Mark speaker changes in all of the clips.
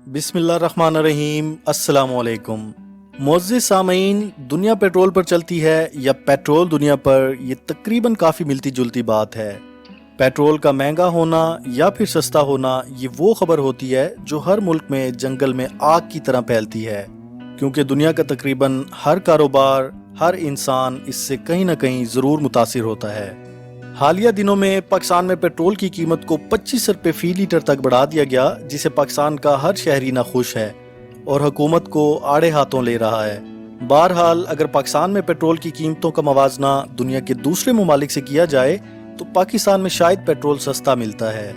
Speaker 1: बिस्मिल्लाहिर्रहमानिर्रहीम। अस्सलाम वालेकुम। मुअज़्ज़िज़ सामीन, दुनिया पेट्रोल पर चलती है या पेट्रोल दुनिया पर, ये तकरीबन काफ़ी मिलती जुलती बात है। पेट्रोल का महंगा होना या फिर सस्ता होना, ये वो खबर होती है जो हर मुल्क में जंगल में आग की तरह फैलती है, क्योंकि दुनिया का तकरीबन हर कारोबार, हर इंसान इससे कहीं ना कहीं ज़रूर मुतासिर होता है। हालिया दिनों में पाकिस्तान में पेट्रोल की कीमत को 25 रुपये फी लीटर तक बढ़ा दिया गया, जिसे पाकिस्तान का हर शहरी नाखुश है और हुकूमत को आड़े हाथों ले रहा है। बहरहाल, अगर पाकिस्तान में पेट्रोल की कीमतों का मवाजना दुनिया के दूसरे ममालिक से किया जाए तो पाकिस्तान में शायद पेट्रोल सस्ता मिलता है।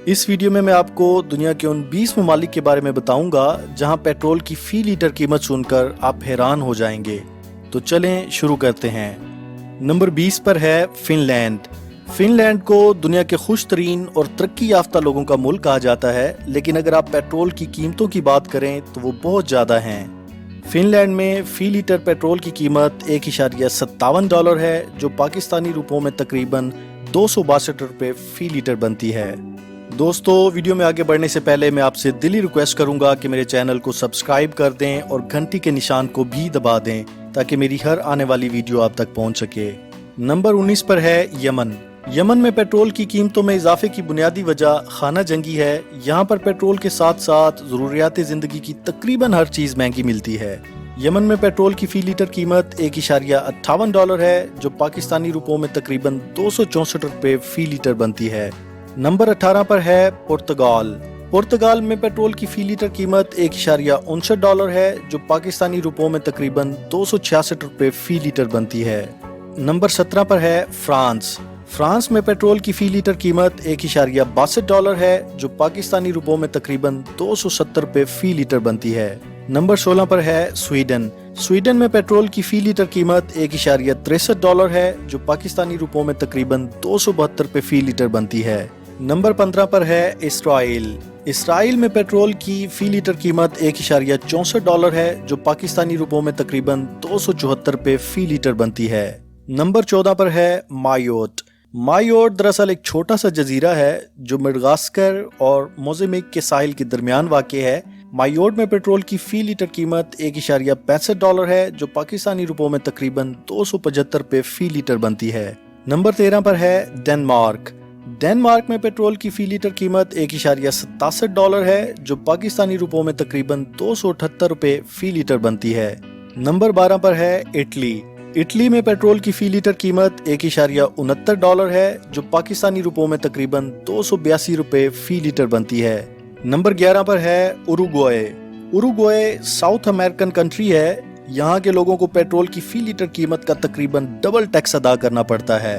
Speaker 1: इस वीडियो में मैं आपको दुनिया के उन 20 ममालिक के बारे में बताऊंगा जहां पेट्रोल की फी लीटर कीमत सुनकर आप हैरान हो जाएंगे। तो चलें शुरू करते हैं। नंबर 20 पर है फिनलैंड। फिनलैंड को दुनिया के खुश तरीन और तरक्की याफ्ता लोगों का मुल्क कहा जाता है, लेकिन अगर आप पेट्रोल की कीमतों की बात करें तो वो बहुत ज़्यादा हैं। फिनलैंड में फी लीटर पेट्रोल की कीमत $1.57 है, जो पाकिस्तानी रुपयों में तकरीबन 262 रुपये फी लीटर बनती है। दोस्तों, वीडियो में आगे बढ़ने से पहले मैं आपसे दिली रिक्वेस्ट करूंगा कि मेरे चैनल को सब्सक्राइब कर दें और घंटी के निशान को भी दबा दें ताकि मेरी हर आने वाली वीडियो आप तक पहुंच सके। नंबर 19 पर है यमन। यमन में पेट्रोल की कीमतों में इजाफे की बुनियादी वजह खाना जंगी है। यहाँ पर पेट्रोल के साथ साथ ज़रूरियात ज़िंदगी की तकरीबन हर चीज़ महंगी मिलती है। यमन में पेट्रोल की फी लीटर कीमत $1.58 है, जो पाकिस्तानी रुपयों में तकरीबन 264 रुपये फी लीटर बनती है। नंबर 18 पर है पुर्तगाल। पुर्तगाल में पेट्रोल की फी लीटर कीमत $1.59 है, जो पाकिस्तानी रुपयों में तकरीबन 266 रुपये फी लीटर बनती है। नंबर 17 पर है फ्रांस। फ्रांस में पेट्रोल की फी लीटर कीमत $1.62 है, जो पाकिस्तानी रुपयों में तकरीबन 270 रुपये फी लीटर बनती है। नंबर 16 पर है स्वीडन। स्वीडन में पेट्रोल की फी लीटर कीमत $1.63 है, जो पाकिस्तानी रुपयों में तकरीबन 272 रुपये फी लीटर बनती है। नंबर 15 पर है इसराइल। इसराइल में पेट्रोल की फी लीटर कीमत $1.64 है, जो पाकिस्तानी रुपयों में तकरीबन 274 रुपये फी लीटर बनती है। नंबर 14 पर है मायोट। मायोट दरअसल एक छोटा सा जजीरा है जो मडगास्कर और मोज़ेम्बिक के साहिल के दरमियान वाक़ है। मायोट में पेट्रोल की फी लीटर कीमत $1.65 है, जो पाकिस्तानी रुपयों में तकरीबन 275 रुपये फी लीटर बनती है। नंबर 13 पर है डेनमार्क। डेनमार्क में पेट्रोल की फी लीटर कीमत $1.87 है, जो पाकिस्तानी रुपयों में तकरीबन 278 रुपये फी लीटर बनती है। नंबर 12 पर है इटली। इटली में पेट्रोल की फी लीटर कीमत $1.69 है, जो पाकिस्तानी रुपयों में तकरीबन 282 रुपये फी लीटर बनती है। नंबर 11 पर है Uruguay. Uruguay south American country है। यहाँ के लोगों को पेट्रोल की फी लीटर कीमत का तकरीबन डबल टैक्स अदा करना पड़ता है।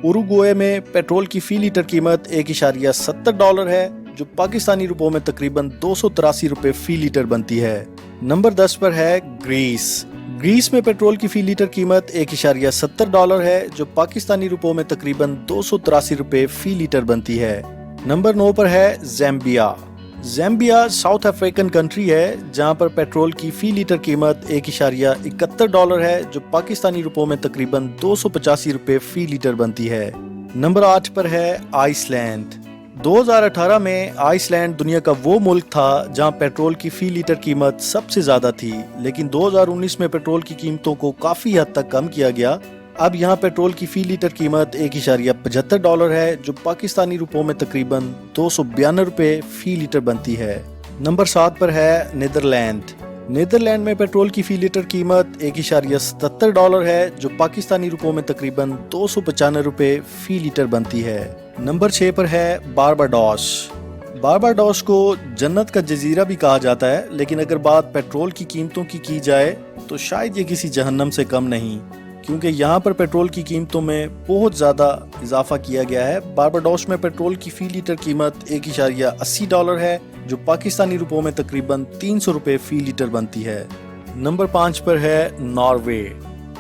Speaker 1: उरुग्वे में पेट्रोल की फी लीटर कीमत $1.70 है, जो पाकिस्तानी रुपयों में तकरीबन 283 रुपये फी लीटर बनती है। नंबर 10 पर है ग्रीस। ग्रीस में पेट्रोल की फी लीटर कीमत $1.70 है, जो पाकिस्तानी रुपयों में तकरीबन 283 रुपये फी लीटर बनती है। नंबर 9 पर है ज़ैम्बिया। ज़ैम्बिया साउथ अफ्रीकन कंट्री है, जहां पर पेट्रोल की फी लीटर कीमत $1.71 है, जो पाकिस्तानी रुपयों में तकरीबन 285 रुपये फी लीटर बनती है। नंबर 8 पर है आइसलैंड। 2018 में आइसलैंड दुनिया का वो मुल्क था जहां पेट्रोल की फी लीटर कीमत सबसे ज्यादा थी, लेकिन 2019 में पेट्रोल की कीमतों को काफी हद तक कम किया गया। अब यहां पेट्रोल की फी लीटर कीमत $1.75 है, जो पाकिस्तानी रुपयों में तकरीबन 292 रुपये फी लीटर बनती है। नंबर 7 पर है नीदरलैंड। नीदरलैंड में पेट्रोल की फी लीटर कीमत $1.77 है, जो पाकिस्तानी रुपयों में तकरीबन 295 रुपये फी लीटर बनती है। नंबर 6 पर है बारबाडोस। बारबाडोस को जन्नत का जजीरा भी कहा जाता है, लेकिन अगर बात पेट्रोल की कीमतों की जाए तो शायद ये किसी जहन्नम से कम नहीं, क्योंकि यहाँ पर पेट्रोल की कीमतों में बहुत ज़्यादा इजाफा किया गया है। बारबाडोस में पेट्रोल की फी लीटर कीमत $1.80 है, जो पाकिस्तानी रुपयों में तकरीबन 300 रुपये फी लीटर बनती है। नंबर 5 पर है नॉर्वे।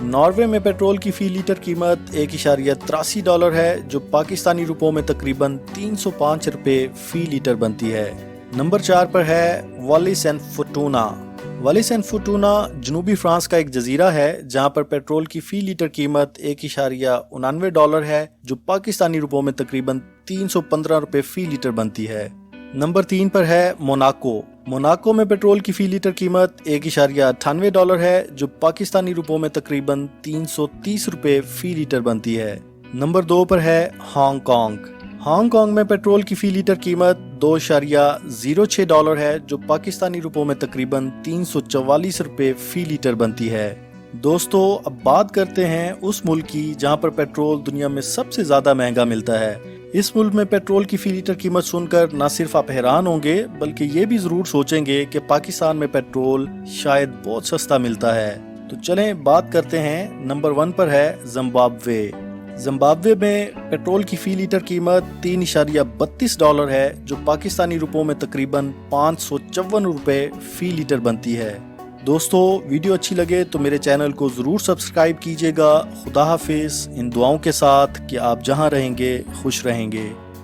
Speaker 1: नॉर्वे में पेट्रोल की फी लीटर कीमत $1.83 है, जो पाकिस्तानी रुपयों में तकरीबन 305 रुपये फी लीटर बनती है। नंबर 4 पर है Wallis and Futuna. Wallis and Futuna जनूबी फ्रांस का एक जजीरा है, जहां पर पेट्रोल की फी लीटर कीमत $1.89 है, जो पाकिस्तानी रुपयों में तकरीबन 315 रुपये फी लीटर बनती है। नंबर 3 पर है मोनाको। मोनाको में पेट्रोल की फी लीटर कीमत $1.98 है, जो पाकिस्तानी रुपयों में तकरीबन 330 रुपए फी लीटर बनती है। नंबर 2 पर है हांगकांग। हांगकांग में पेट्रोल की फी लीटर कीमत $2.06 है, जो पाकिस्तानी रुपयों में तकरीबन 344 रुपए फी लीटर बनती है। दोस्तों, अब बात करते हैं उस मुल्क की जहां पर पेट्रोल दुनिया में सबसे ज्यादा महंगा मिलता है। इस मुल्क में पेट्रोल की फी लीटर कीमत सुनकर ना सिर्फ आप हैरान होंगे, बल्कि ये भी जरूर सोचेंगे कि पाकिस्तान में पेट्रोल शायद बहुत सस्ता मिलता है। तो चलें बात करते हैं। नंबर 1 पर है जिम्बाब्वे। जिम्बाब्वे में पेट्रोल की फी लीटर कीमत $3.32 है, जो पाकिस्तानी रुपयों में तकरीबन 554 रुपए फी लीटर बनती है। दोस्तों, वीडियो अच्छी लगे तो मेरे चैनल को ज़रूर सब्सक्राइब कीजिएगा। खुदा हाफिज़, इन दुआओं के साथ कि आप जहां रहेंगे खुश रहेंगे।